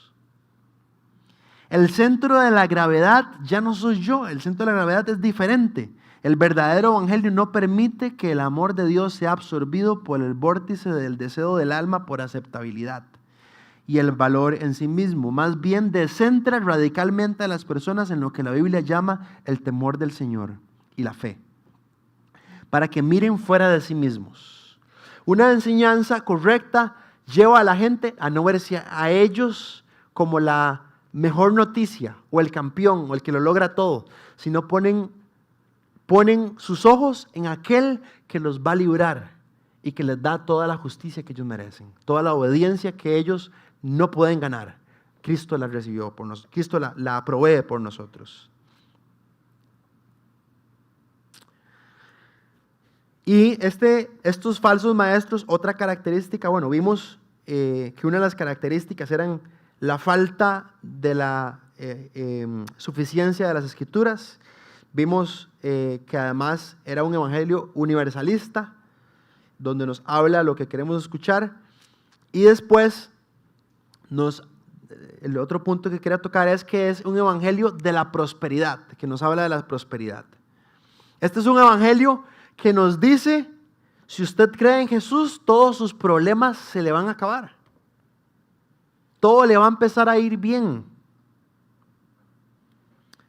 El centro de la gravedad ya no soy yo, el centro de la gravedad es diferente. El verdadero evangelio no permite que el amor de Dios sea absorbido por el vórtice del deseo del alma por aceptabilidad y el valor en sí mismo. Más bien descentra radicalmente a las personas en lo que la Biblia llama el temor del Señor y la fe, para que miren fuera de sí mismos. Una enseñanza correcta lleva a la gente a no verse a ellos como la mejor noticia o el campeón o el que lo logra todo, sino ponen sus ojos en aquel que los va a librar y que les da toda la justicia que ellos merecen, toda la obediencia que ellos no pueden ganar. Cristo la recibió por nosotros, Cristo la provee por nosotros. Y estos falsos maestros, otra característica, bueno, vimos que una de las características eran la falta de la suficiencia de las Escrituras. Vimos que además era un evangelio universalista, donde nos habla lo que queremos escuchar. Y después, el otro punto que quería tocar es que es un evangelio de la prosperidad, que nos habla de la prosperidad. Este es un evangelio que nos dice, si usted cree en Jesús, todos sus problemas se le van a acabar. Todo le va a empezar a ir bien,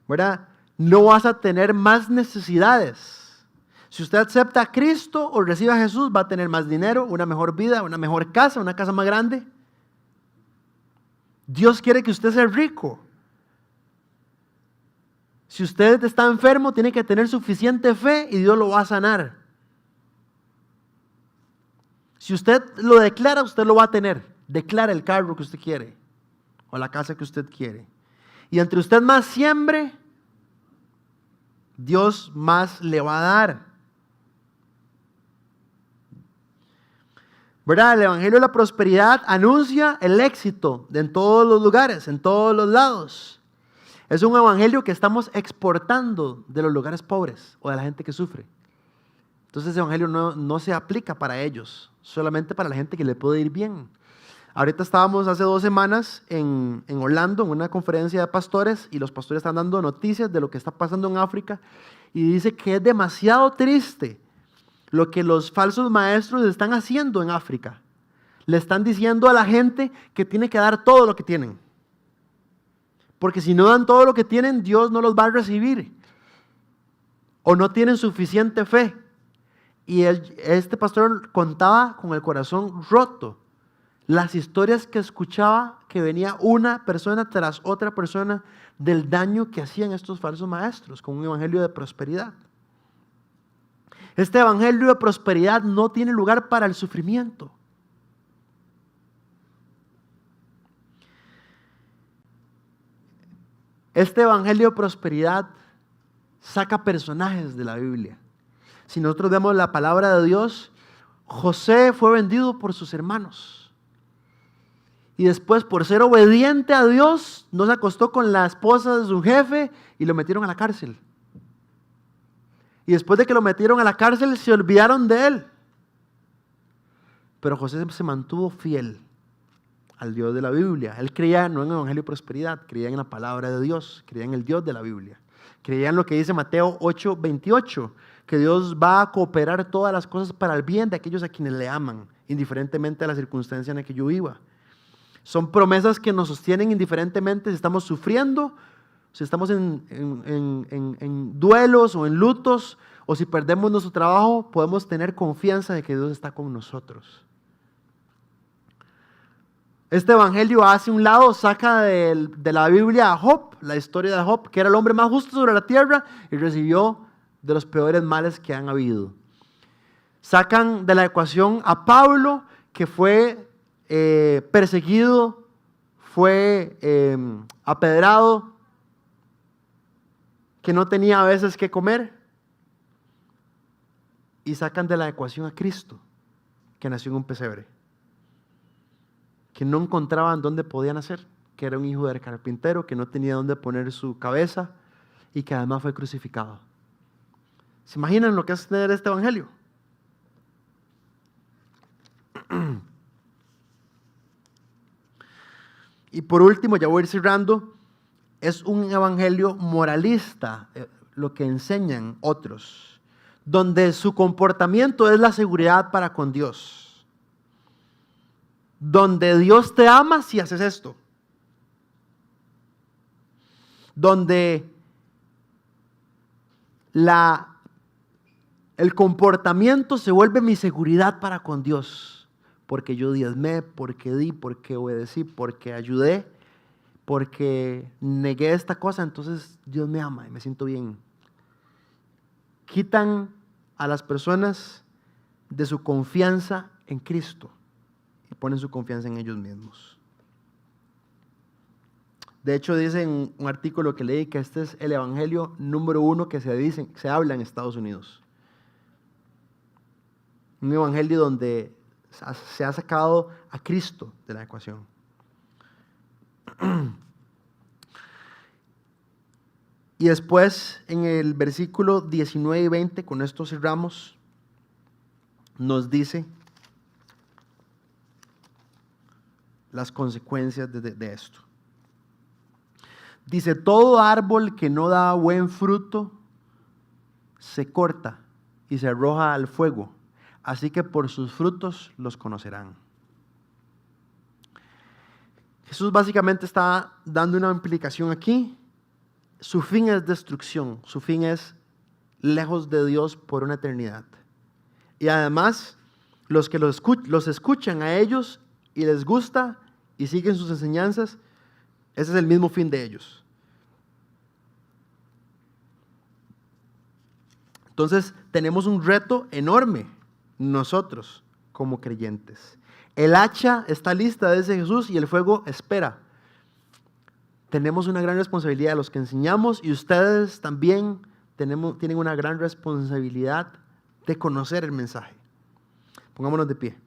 ¿verdad? No vas a tener más necesidades. Si usted acepta a Cristo o recibe a Jesús, va a tener más dinero, una mejor vida, una mejor casa, una casa más grande. Dios quiere que usted sea rico. Si usted está enfermo, tiene que tener suficiente fe y Dios lo va a sanar. Si usted lo declara, usted lo va a tener. Declara el carro que usted quiere o la casa que usted quiere. Y entre usted más siembre, Dios más le va a dar. ¿Verdad? El evangelio de la prosperidad anuncia el éxito en todos los lugares, en todos los lados. Es un evangelio que estamos exportando de los lugares pobres o de la gente que sufre. Entonces ese evangelio no se aplica para ellos, solamente para la gente que le puede ir bien. Ahorita estábamos hace 2 semanas en Orlando, en una conferencia de pastores, y los pastores están dando noticias de lo que está pasando en África, y dice que es demasiado triste lo que los falsos maestros están haciendo en África. Le están diciendo a la gente que tiene que dar todo lo que tienen, porque si no dan todo lo que tienen, Dios no los va a recibir, o no tienen suficiente fe. Y este pastor contaba con el corazón roto las historias que escuchaba, que venía una persona tras otra persona del daño que hacían estos falsos maestros con un evangelio de prosperidad. Este evangelio de prosperidad no tiene lugar para el sufrimiento. Este evangelio de prosperidad saca personajes de la Biblia. Si nosotros vemos la palabra de Dios, José fue vendido por sus hermanos. y después por ser obediente a Dios no se acostó con la esposa de su jefe y lo metieron a la cárcel. Y después de que lo metieron a la cárcel se olvidaron de él. Pero José se mantuvo fiel al Dios de la Biblia. Él creía no en el Evangelio de Prosperidad, creía en la palabra de Dios, creía en el Dios de la Biblia. Creía en lo que dice Mateo 8:28, que Dios va a cooperar todas las cosas para el bien de aquellos a quienes le aman, indiferentemente de la circunstancia en la que yo viva. Son promesas que nos sostienen indiferentemente si estamos sufriendo, si estamos en duelos o en lutos, o si perdemos nuestro trabajo, podemos tener confianza de que Dios está con nosotros. Este evangelio hace un lado, saca de la Biblia a Job, la historia de Job, que era el hombre más justo sobre la tierra y recibió de los peores males que han habido. Sacan de la ecuación a Pablo, que fue perseguido, fue apedrado, que no tenía a veces que comer. Y sacan de la ecuación a Cristo, que nació en un pesebre, que no encontraban dónde podía nacer, que era un hijo del carpintero, que no tenía dónde poner su cabeza y que además fue crucificado. ¿Se imaginan lo que es leer este evangelio? Y por último, ya voy a ir cerrando, es un evangelio moralista, lo que enseñan otros, donde su comportamiento es la seguridad para con Dios. Donde Dios te ama si haces esto. Donde el comportamiento se vuelve mi seguridad para con Dios. Porque yo diezmé, porque di, porque obedecí, porque ayudé, porque negué esta cosa, entonces Dios me ama y me siento bien. Quitan a las personas de su confianza en Cristo y ponen su confianza en ellos mismos. De hecho, dice en un artículo que leí que este es el evangelio número 1 que se habla en Estados Unidos. Un evangelio donde se ha sacado a Cristo de la ecuación. Y después, en el versículo 19 y 20, con esto cerramos, nos dice las consecuencias de esto. Dice, todo árbol que no da buen fruto se corta y se arroja al fuego, así que por sus frutos los conocerán. Jesús básicamente está dando una implicación aquí. Su fin es destrucción, su fin es lejos de Dios por una eternidad. Y además, los que los escuchan a ellos y les gusta y siguen sus enseñanzas, ese es el mismo fin de ellos. Entonces, tenemos un reto enorme nosotros como creyentes. El hacha está lista, dice Jesús, y el fuego espera. Tenemos una gran responsabilidad los que enseñamos y ustedes también tienen una gran responsabilidad de conocer el mensaje. Pongámonos de pie.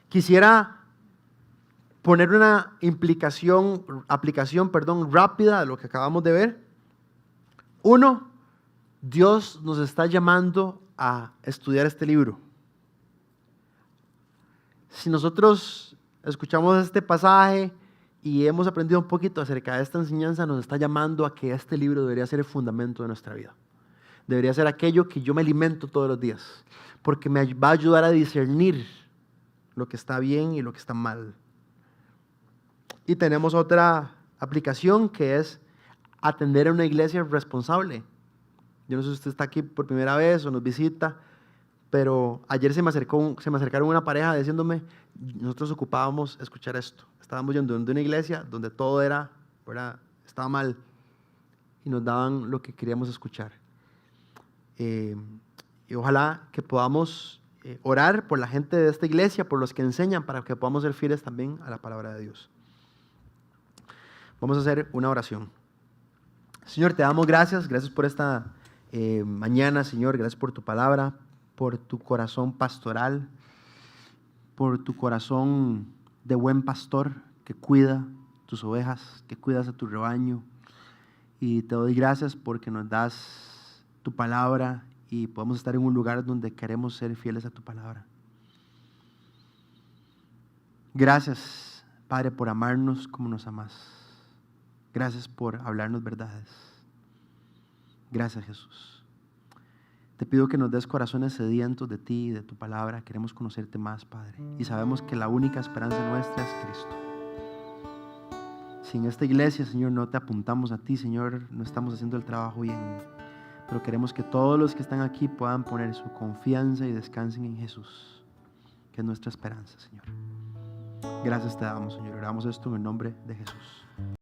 Quisiera poner una aplicación rápida de lo que acabamos de ver. 1, Dios nos está llamando a estudiar este libro. Si nosotros escuchamos este pasaje y hemos aprendido un poquito acerca de esta enseñanza, nos está llamando a que este libro debería ser el fundamento de nuestra vida. Debería ser aquello que yo me alimento todos los días, porque me va a ayudar a discernir lo que está bien y lo que está mal. Y tenemos otra aplicación que es atender a una iglesia responsable. Yo no sé si usted está aquí por primera vez o nos visita, pero ayer se me acercaron una pareja diciéndome, nosotros ocupábamos escuchar esto. Estábamos yendo de una iglesia donde todo estaba mal y nos daban lo que queríamos escuchar. Y ojalá que podamos orar por la gente de esta iglesia, por los que enseñan, para que podamos ser fieles también a la palabra de Dios. Vamos a hacer una oración. Señor, te damos gracias por esta mañana, Señor, gracias por tu palabra, por tu corazón pastoral, por tu corazón de buen pastor que cuida tus ovejas, que cuidas a tu rebaño. Y te doy gracias porque nos das tu palabra y podemos estar en un lugar donde queremos ser fieles a tu palabra. Gracias, Padre, por amarnos como nos amas. Gracias por hablarnos verdades. Gracias, Jesús. Te pido que nos des corazones sedientos de ti y de tu palabra. Queremos conocerte más, Padre. Y sabemos que la única esperanza nuestra es Cristo. Si en esta iglesia, Señor, no te apuntamos a ti, Señor, no estamos haciendo el trabajo bien. Pero queremos que todos los que están aquí puedan poner su confianza y descansen en Jesús, que es nuestra esperanza, Señor. Gracias te damos, Señor. Oramos esto en el nombre de Jesús.